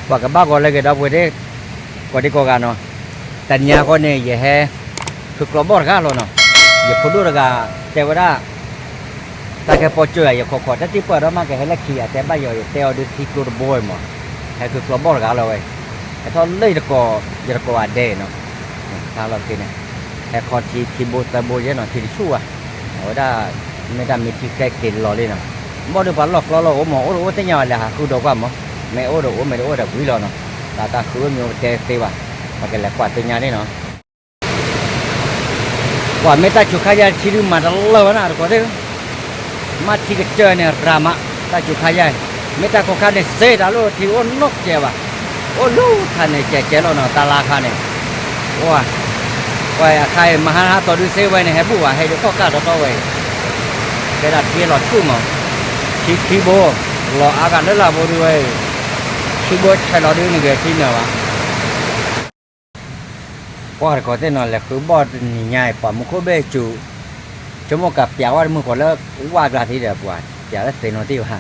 ว่ากับบ้าก็เลยก็ดาวไปได้ก็ได้ก็กันเนาะแต่เนี่ยก็เนี่ยอย่าให้คือกลัวบอดกันแล้วเนาะอย่าพูดด้วยกันแต่ว่าถ้าแกพอเจออย่าขอถ้าที่เปิดออกมาแกให้ละขี้แต่บ้าอย่าเตะดูที่กลัวบ่อยมั้งให้คือกลัวบอดกันแล้วเว้ยแต่ถ้าเลยตะกออย่าตะกออันเดเนาะถ้าเราคิดเนี่ยแต่ขอที่โบตะโบเยอะเนาะที่ชั่วว่าไม่ได้มีที่แก้กินรอเลยเนาะบ่ได้ปลอกเราโอ้หมอโอ้แต่ยาเลยฮะคือดอกว่ามั้งไม่โอ้ดอกไม่โอ้ดอกวิลเนาะตาคือมีเตะเตะว่ะมาแกแหลกกว่าตัวยานี่เนาะว่าไม่ตาจุขายาที่ดูมาตลอดนะก็ได้มาที่เจอเนี่ยรามาตาจุขายาไม่ตาก็ขาเนี่ยเสียดแล้วที่โอ้นกเจ้าว่ะโอ้ลูกท่านเนี่ยเจ้าแล้วเนาะตาลาขาเนี่ยว่าใครมาหาตัวดูเสียไว้เนี่ยให้บัวให้ดูข้อกาตัวไว้แกดัดเกียร์หลอดชุ่มอ่ะขี้โบหล่ออาการนั่นละโบด้วยขี้โบใช้หลอดด้วยนี่แกที่เนี่ยวะว่าก็แต่นอนแหละคือบอดนี่ง่ายป่ะมุขเบจูชั่วโมงกับเปียว่ามือก่อนแล้วว่ากระที่เดียวป่ะเปียแล้วเซนที่ว่า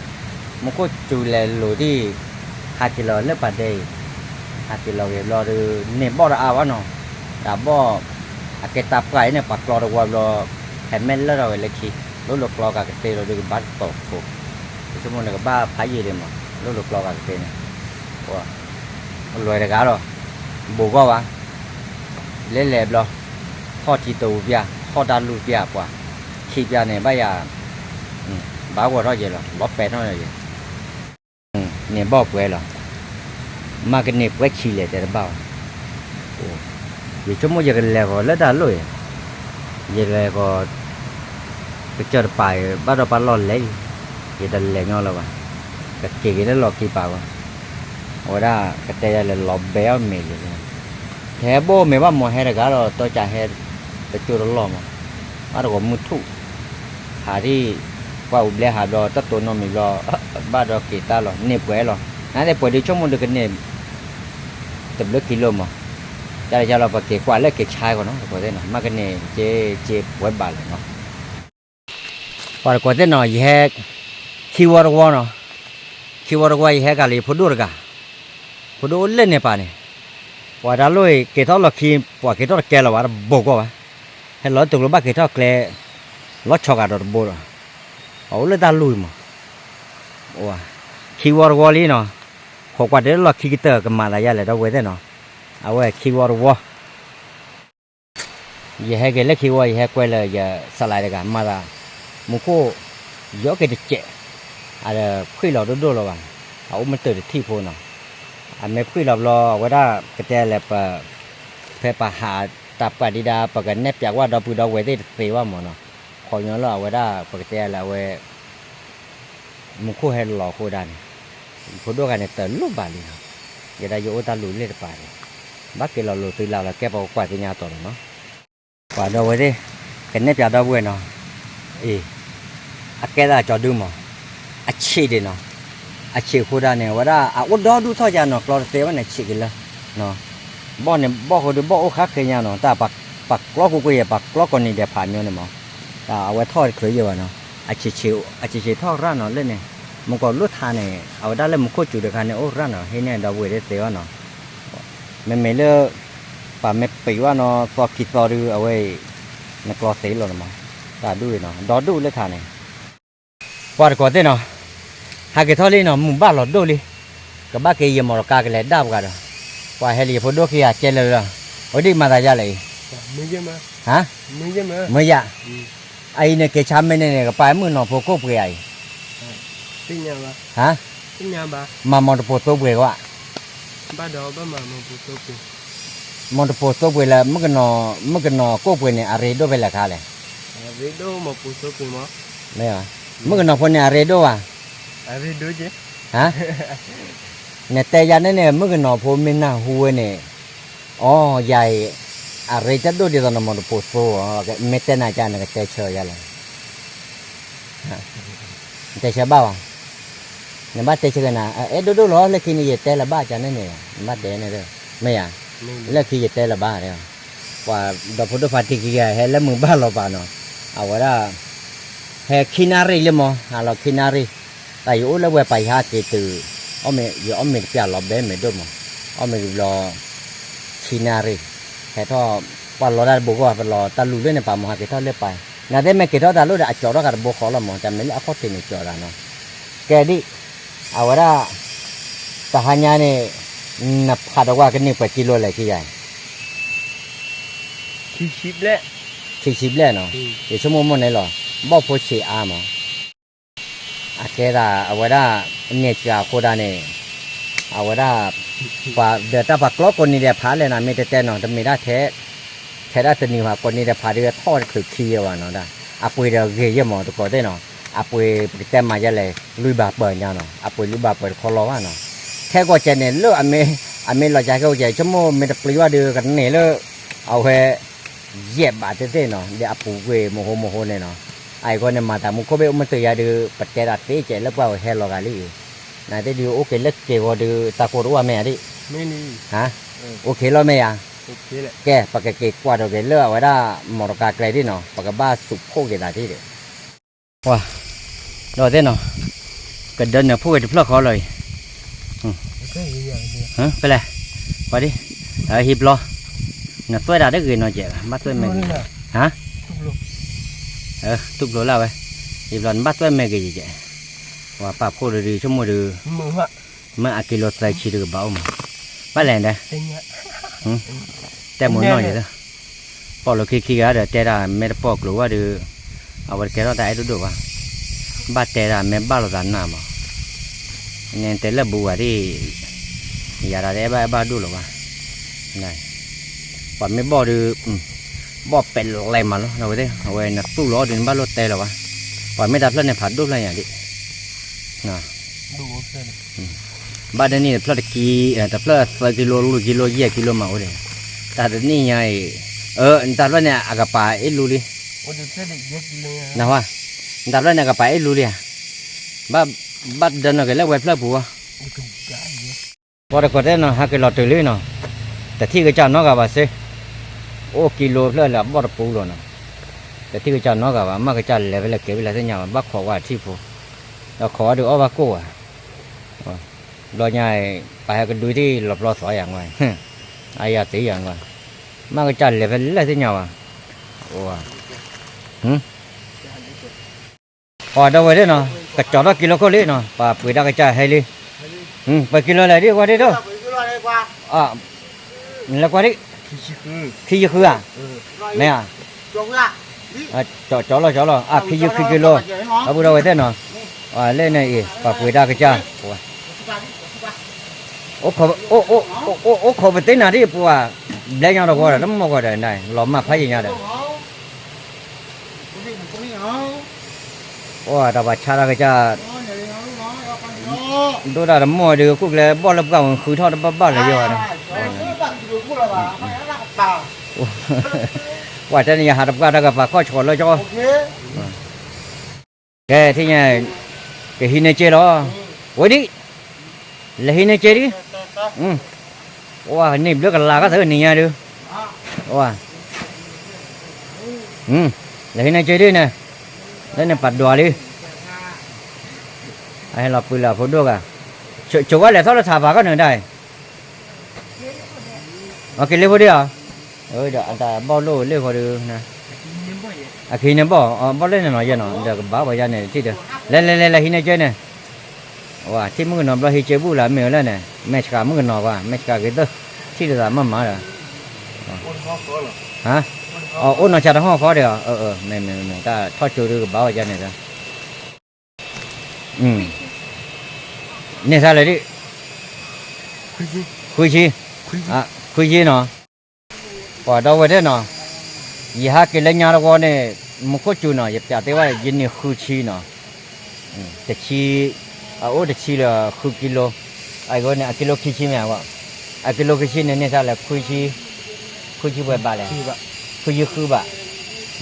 มุขจูเลยหลุดที่5 กิโลเลิกปัดได้5 กิโลเรอดูเนี่ยบอดอาวะเนาะแต่บอดเกตับไก่เนี่ยปักกรอดว่ารอแฮมเมนแล้วเราเลยขี้รู้หลอกกรอกับเตะเราดูบัดตกปุ๊บชั่วโมงกับบ้าพายยืดเลยมั้งรู้หลอกกรอกับเตะเนี่ยว่าลอยเลยกันหรอบุกก็วะเล่นเล็บหรอข้อที่ตัวเบียข้อด้านลูกเบียกว่าขี้เบียเนี่ยบ้ายาบ้าว่าเราเยอะหรอล้อเป็ดเราเยอะเนี่ยบอกไว้หรอมากันเนี่ยไว้ขี้เลยแต่ละบ้าโอ้ยชั่วโมงยังเล็กก็เล่นได้เลยยังเล็กก็ไปเจอไปบ้านเราปลาเลยยังได้เล็กเอาแล้ววะกะเกยได้หลอกกี่ป่าวะว่าได้กะเตยเลยหลอกเบี้ยเมย์เลยแค่โบไม่ว่าหมอเฮรกันเราตัวจ่าเฮรแต่จุดหล่อมาเราก็มุทุหาที่ว่าอุบเลยหาเราตัดตัวนมีเราบ้านเราเกตาเราเน็บไว้เรานั่นแต่ปวดดีช่วงมันเด็กเน็บแต่เลือกกิโลมาจะเราไปเกะกว่าเลือกเกะชายก่อนเนาะก็ได้เนาะมากันเนี่ยเจ็บไว้บาดเลยเนาะพอก็ได้เนาะยี่ห้อคิวอร์วอเนาะคิวอร์วอยี่ห้อกันเลยพูดดูร์พูดดูเล่นเนี่ยป่ะเนี่ยว่าดาลุยเกทัลล็อกคีว่าเกทัลแกลว่าบอกว่าให้ล้อตุกลบ้าเกทัลแกลล้อช็อกอะดอกบัวเอาเลยดาลุยมั้งว่าคีวอร์วอลีเนาะขอกว่าเดี๋ยวล็อกคีกิเตอร์กันมาละยาเลยเราเว้ยเนาะเอาไว้คีวอร์วอยี่ห้อเกล็กคีวอยี่ห้อเกลเลยจะสลายเลยกันมาละมุโคยกเกตเจอะไรคุยเราดูแล้วว่าเอามันตื่นที่พูนเนาะอันไม่คุยเรารอว่าได้กระเตะแหลบเพื่อปะหาตับปะดีดาปะกันเน็บจากว่าเราพูดเราไว้ได้เสียว่าหมดเนาะขอย้อนเราว่าได้ปะกระเตะแล้วเว้มุขให้หล่อโคดันพูดด้วยกันเนี่ยแต่ลูกบาลีครับอย่าได้โยตาลุยเล่ไปบักเกเราลุยตีเราแล้วแกบอกกว่าจะยาต่อเนาะกว่าเราไว้ได้กันเน็บจากเราเว้เนาะแกได้จอดดูมั้งเชี่ยดีเนาะเชี่ยโคดันเนี่ยว่าได้อุดรดูท่อจานเนาะกลอเตวันเนี่ยเชี่ยกันแล้วเนาะบ่เนี่ยบ่เขาดูบ่โอ้คักเลยเนาะแต่ปักกล้อกูก็อย่าปักกล้อคนนี้เดี๋ยวผ่านเนี่ยมั้งแต่เอาไว้ทอดเคยเยอะเนาะเชี่ยทอดร้านเนาะเล่นเนี่ยมันก็รู้ทานเนี่ยเอาได้เลยมันโคตรจุดเดียวกันเนี่ยโอ้ร้านเนาะให้เนี่ยดาวเวได้เสียเนาะไม่เลิกป่าไม่ปีว่าเนาะพอคิดพอดูเอาไว้ในกลอเสียหรอมั้งแต่ดูเนาะดอดูเลยทานเนี่ยพอก็ได้เนาะหากเท่านี้เนาะมุบ้านหลอดดูเลยกับบ้านเกี่ยมรกากันเลยดับกันเนาะว่าเฮลีพอดูขี้อาเจเลยเนาะโอ้ดิมาได้ยังเลยไม่เยอะมั้ยฮะไม่เยอะมั้ยไม่ยะไอ้เนี่ยเกช้ำไม่เนี่ยกับไปมือเนาะพอก็เปลี่ยนเป็นยังไงฮะเป็นยังไงมามอนโปโต้เปลี่ยนวะบ้านเราบ้านมอนโปโต้เปลี่ยนมอนโปโต้เปลี่ยนแล้วเมื่อกี้เนาะก็เปลี่ยนเนี่ยอะไรดูไปละค่ะเลยอะไรดูมอนโปโต้เปลี่ยนมั้งไม่อะเมื่อกี้เนาะคนเนี่ยอะไรดูอ่ะอะไรดูเจ๊ฮะเนี่ยแต่ยันเนี่ยเมื่อกี้เนาะผมไม่น่าหัวเนี่ยอ๋อใหญ่อะไรจะดูดีตอนนั้นมอนโปโต้ไม่เต้นอาจารย์ก็เตะเชยอะไรเตะเชยบ้าวเนี่ยบ้าเตะเชยกันนะดูล้อเล็กนี่เตะละบ้าจานนั่นเนี่ยบ้าเตะเนี่ยเด้อไม่อะเล็กที่เตะละบ้าเนี่ยว่าดอกพุทธฟาติกิเฮแล้วมึงบ้าเราป่ะเนาะเอาไว้ได้เฮคินารีเลยมั้งเราคินารีแต่อยู่แล้วเว้ไปหาเกตือ ở mẹ giờ ở mẹ bia lò bé mẹ đốt mà ở mẹ lò chinari cái thọ qua lò ra bố qua lò ta lù lên này bà mà cái thọ lên bài nãy đây mẹ cái thọ ta lù đã chọn đó cả bố khó lắm mà chả mấy là khó tìm được chọn ra nó cái đi à ra ta hanya này nạp hạt qua cái này phải kilo lại cái gì Chip lẹ. chip lẹ nó để cho mua này lò bao phố chỉ à mà à cái là à raเนี่ยจะโคดาเนี่ยเอาว่าว่าเดี๋ยวถ้าปักล้อคนนี้เดี๋ยวพาเลยนะไม่แต่แต่เนาะแต่ไม่ได้แท้ได้ตัวนี้ว่าคนนี้เดี๋ยวพาเดี๋ยวทอดคือขี้ว่าเนาะได้อาปุยเดี๋ยวเกี่ยหมอตัวก็ได้เนาะอาปุยแต่มาจะเลยลุยบาเปิดเนาะอาปุยลุยบาเปิดคอรอว่าเนาะแค่ก็จะเนี่ยเลือกอเมเราจะเข้าใจชั่วโมงไม่ได้ปลีว่าเดือกันเนี่ยเลือกเอาแค่เย็บบาดเต้เนาะเดี๋ยวอาปุยเวโมโหเนี่ยเนาะไอ้คนเนี่ยมาแต่มุกเขาเบลมันตัวยาดื้อปัจจัยรัดเตะเจ๋แล้วเปล่าแค่รอกันเลยนายได้ดูโอเคเล็กเกี่ยวดูตาโครู้ว่าแม่ดิ ไม่นี่ ฮะโอเคแล้วแม่ยัง โอเคแหละ แกปากเกกว่าเราเกลือไว้ได้หมอรกาไกลดิเนาะปากบ้าสุกโคกเกตาที่เด็ว้าดอเต้เนาะกระเดินเนี่ยพูดกับเพื่อนเขาเลย ก็อย่างเดียว ฮะไปเลยไปดิฮิบล้อเนี่ยตัวดาได้เกินเนาะเจ๊บ้าตัวแม่ฮะทุกโลแล้วไปฮิบล้อบ้าตัวแม่กี่เจ๊ว่าป้าพูดดีชั่วโมงดี มือฮะ เมื่ออากิโลใส่ชีดูเบามาบ้าแรงเด้ เต็งอ่ะ แต่หมุนน้อยอยู่เด้อพอเราขี้ๆก็เดี๋ยวแต่ละเม็ดปอกหรือว่าดูเอาไว้แกเราได้ดูว่าบ้าแต่ละเม็ดบ้าเราดันน้ำอ่ะเนี่ยแต่ละบัวที่อย่าได้บ้าดูหรอวะนี่ปอดไม่บ่ดูบ่เป็นอะไรมาแล้วเราไปดิเอาไว้นักตู้ล้อดินบ้ารถเตะหรอวะปอดไม่ดับแล้วเนี่ยผัดดูอะไรอย่างนี้น่ะ ดูเส้น บ้านนี้พลาดกี่แต่พลาด2กิโลลูกกิโลเยี่ยกิโลมาโอ้เด้แต่เดี๋ยวนี้ไงแต่ว่าเนี่ยอากาศไอ้ลูดิ โอ้ดูเส้นเยอะเลย นะวะแต่ว่าเนี่ยอากาศไอ้ลูดิบ้านเดินอะไรแล้วเว็บแล้วปัว โอ้ดูได้เยอะ พอได้ก็ได้เนาะหากิโลตัวเลยเนาะแต่ที่ก็จะนอกกับว่าสิโอ้กิโลแล้วละบ่ได้ปูแล้วเนาะแต่ที่ก็จะนอกกับว่ามาก็จะเลยเวลาเก็บเวลาที่ยามบ้าขอว่าที่ปูเราขอดูเอาว่ากู้อ่ะรอใหญ่ไปกันดูที่หลบรอสอยอย่างไรอายาตีอย่างไรมาก็จัดเลยเป็นอะไรที่เหนียวอ่ะโอ้พอได้ไว้ด้วยเนาะกระจอดกิโลก็เลยเนาะป่าปุ๋ยได้กระจายให้เลยไปกิโลอะไรดีกว่าดิด้วยแล้วกว่าดิขี้ยี่คืออ่ะแม่อ่ะจอดแล้วขี้ยี่คือกิโลเอาบุได้ไว้ด้วยเนาะเล่นนี่ป่าปุ๋ยได้กระจายโอ้ขอไปเต้นอะไรปัวเลี้ยงเราก็ได้น้ำมันก็ได้ได้หลอมมาพายยังได้โอ้แต่ว่าชาเราก็จะดูได้น้ำมันดีกุ๊กเลยบ่อรับกันคือทอดบ้าเลยเยอะนะว่าจะนี่หารับกันได้กับข้อชนแล้วจ้ะแกที่เนี่ยแกหินเจริญวันนี้เลยหินเจริญว้านี่เลือกลาก็เถอะนี่ไงดูว้าเลยหินเจริญเนี่ยแล้วเนี่ยปัดดัวดิไอ้เราปุยเราพูดด้วยกันชัวร์เลยถ้าเราถามว่าก็หนึ่งได้โอเคเรียกพอดีอ่ะเดี๋ยวอันตาบ่โลเรียกพอดีนะอ่ะขี้เนี่ยบ่เล่นหน่อยยันเนาะเดี๋ยวบ้าไปยันเนี่ยที่เดียวเล่นหินเจริญเนี่ยว่าที่มึงนอนเราหิเจ็บบุหรี่เมื่อแล้วเนี่ยแม่ชกามึงนอนว่าแม่ชกาเกิดที่เดือดมันมาเลยฮะอ้นนอนชาดห้องเขาเดียวไม่ถ้าทอดจูดูกับบ้าอย่างนี้จ้ะเนี่ยใช่เลยดิคุยชีเนาะพอเราไปได้เนาะยี่ห้ากิโลเงี้ยเราเนี่ยมุขจูเนาะอย่าจ่าแต่ว่ายินนี่คุยชีเนาะแต่ชีโอ้เด็กชีละคือกิโลไอ้ก็เนี่ยกิโลขี้ชีไหมวะกิโลขี้ชีเนี่ยใช่เลยคุยชีแบบบ้าเลยคุยคือบ้า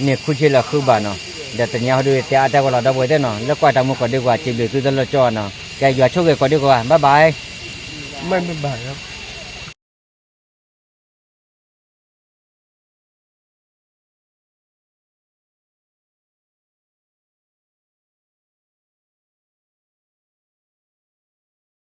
เนี่ยคุยชีละคือบ้าเนาะเดี๋ยวแต่เนี่ยเขาดูแต่อาจจะว่าเราได้ไว้ได้เนาะแล้วก็ทำมุกก็ดีกว่าจีบเลยคือตลอดจอเนาะแกอยู่ช่วยก็ดีกว่าบ๊ายบาย ไม่บายครับ